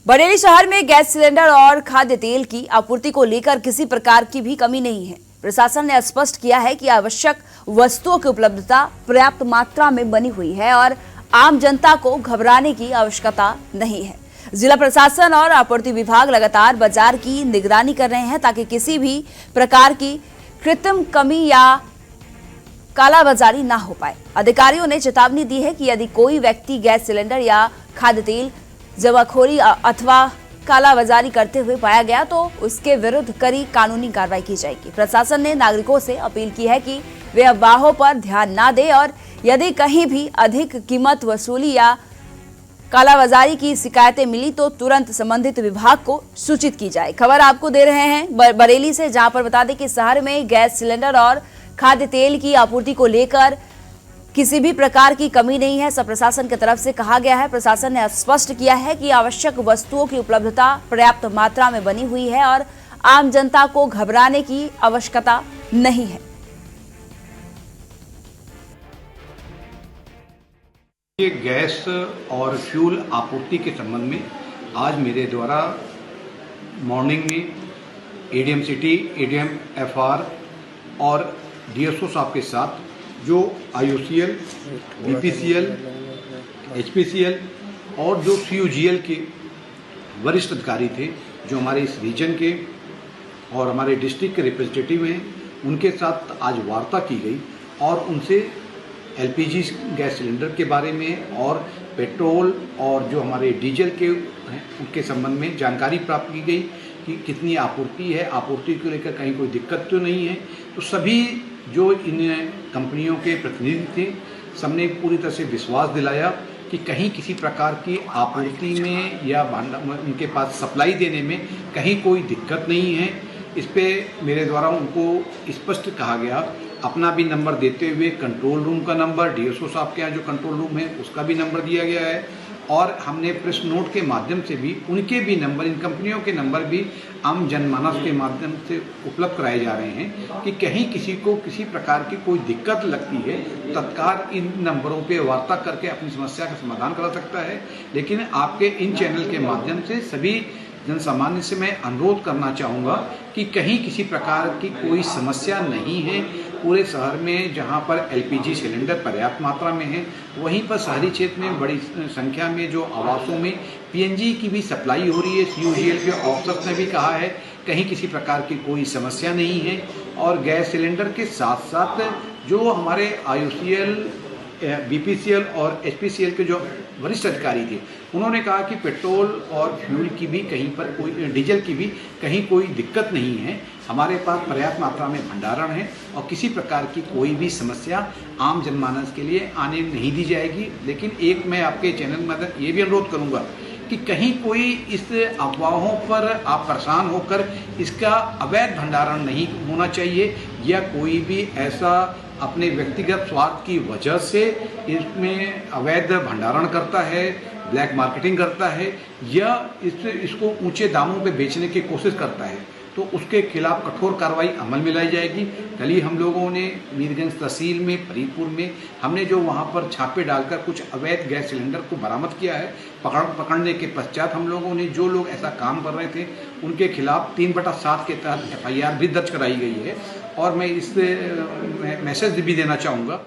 बरेली शहर में gas cylinder और खाद्य तेल की आपूर्ति को लेकर किसी प्रकार की भी कमी नहीं है। प्रशासन ने स्पष्ट किया है कि आवश्यक वस्तुओं की उपलब्धता पर्याप्त मात्रा में बनी हुई है और आम जनता को घबराने की आवश्यकता नहीं है। जिला प्रशासन और आपूर्ति विभाग लगातार बाजार की निगरानी कर रहे हैं ताकि किसी भी प्रकार की कृत्रिम कमी या कालाबाजारी ना हो पाए। अधिकारियों ने चेतावनी दी है कि यदि कोई व्यक्ति गैस सिलेंडर या खाद्य तेल जमाखोरी अथवा कालाबाजारी करते हुए पाया गया तो उसके विरुद्ध कड़ी कानूनी कार्रवाई की जाएगी। प्रशासन ने नागरिकों से अपील की है कि वे अफवाहों पर ध्यान न दें और यदि कहीं भी अधिक कीमत वसूली या कालाबाजारी की शिकायतें मिली तो तुरंत संबंधित विभाग को सूचित की जाए। खबर आपको दे रहे हैं बरेली से, जहां पर बता दें कि शहर में गैस सिलेंडर और खाद्य तेल की आपूर्ति को लेकर किसी भी प्रकार की कमी नहीं है। सब प्रशासन की तरफ से कहा गया है। प्रशासन ने स्पष्ट किया है कि आवश्यक वस्तुओं की उपलब्धता पर्याप्त मात्रा में बनी हुई है और आम जनता को घबराने की आवश्यकता नहीं है। ये गैस और फ्यूल आपूर्ति के संबंध में आज मेरे द्वारा मॉर्निंग में एडीएम सिटी, एडीएम एफआर और डीएसओ साहब के साथ जो आईओसीएल, बीपीसीएल, एचपीसीएल और जो सीयूजीएल के वरिष्ठ अधिकारी थे, जो हमारे इस रीजन के और हमारे डिस्ट्रिक्ट के रिप्रेजेंटेटिव हैं, उनके साथ आज वार्ता की गई और उनसे एलपीजी गैस सिलेंडर के बारे में और पेट्रोल और जो हमारे डीजल के हैं उनके संबंध में जानकारी प्राप्त की गई कि कितनी आपूर्ति है, आपूर्ति को लेकर कहीं कोई दिक्कत तो नहीं है। तो सभी जो इन कंपनियों के प्रतिनिधि थे, सबने पूरी तरह से विश्वास दिलाया कि कहीं किसी प्रकार की आपूर्ति में या उनके पास सप्लाई देने में कहीं कोई दिक्कत नहीं है। इस पे मेरे द्वारा उनको स्पष्ट कहा गया, अपना भी नंबर देते हुए कंट्रोल रूम का नंबर, डीएसओ साहब के यहाँ जो कंट्रोल रूम है उसका भी नंबर दिया गया है और हमने प्रेस नोट के माध्यम से भी उनके भी नंबर, इन कंपनियों के नंबर भी आम जनमानस के माध्यम से उपलब्ध कराए जा रहे हैं कि कहीं किसी को किसी प्रकार की कोई दिक्कत लगती है तत्काल इन नंबरों पे वार्ता करके अपनी समस्या का समाधान करा सकता है। लेकिन आपके इन चैनल के माध्यम से सभी जन सामान्य से मैं अनुरोध करना चाहूँगा कि कहीं किसी प्रकार की कोई समस्या नहीं है। पूरे शहर में जहाँ पर एलपीजी सिलेंडर पर्याप्त मात्रा में है, वहीं पर शहरी क्षेत्र में बड़ी संख्या में जो आवासों में पीएनजी की भी सप्लाई हो रही है। सीयूजीएल के ऑफिसर्स ने भी कहा है कहीं किसी प्रकार की कोई समस्या नहीं है। और गैस सिलेंडर के साथ साथ जो हमारे आईओसीएल, बीपीसीएल और एचपीसीएल के जो वरिष्ठ अधिकारी थे, उन्होंने कहा कि पेट्रोल और फ्यूल की भी कहीं पर कोई, डीजल की भी कहीं कोई दिक्कत नहीं है। हमारे पास पर्याप्त मात्रा में भंडारण है और किसी प्रकार की कोई भी समस्या आम जनमानस के लिए आने नहीं दी जाएगी। लेकिन एक मैं आपके चैनल में ये भी अनुरोध करूँगा कि कहीं कोई इस अफवाहों पर आप परेशान होकर इसका अवैध भंडारण नहीं होना चाहिए या कोई भी ऐसा अपने व्यक्तिगत स्वार्थ की वजह से इसमें अवैध भंडारण करता है, ब्लैक मार्केटिंग करता है या इसको ऊंचे दामों पे बेचने की कोशिश करता है, तो उसके खिलाफ कठोर कार्रवाई अमल में लाई जाएगी। कल ही हम लोगों ने मीरगंज तहसील में, फरीदपुर में हमने जो वहाँ पर छापे डालकर कुछ अवैध गैस सिलेंडर को बरामद किया है। पकड़ने के पश्चात हम लोगों ने जो लोग ऐसा काम कर रहे थे उनके खिलाफ 3/7 के तहत FIR भी दर्ज कराई गई है। और मैं इस मैसेज भी देना चाहूँगा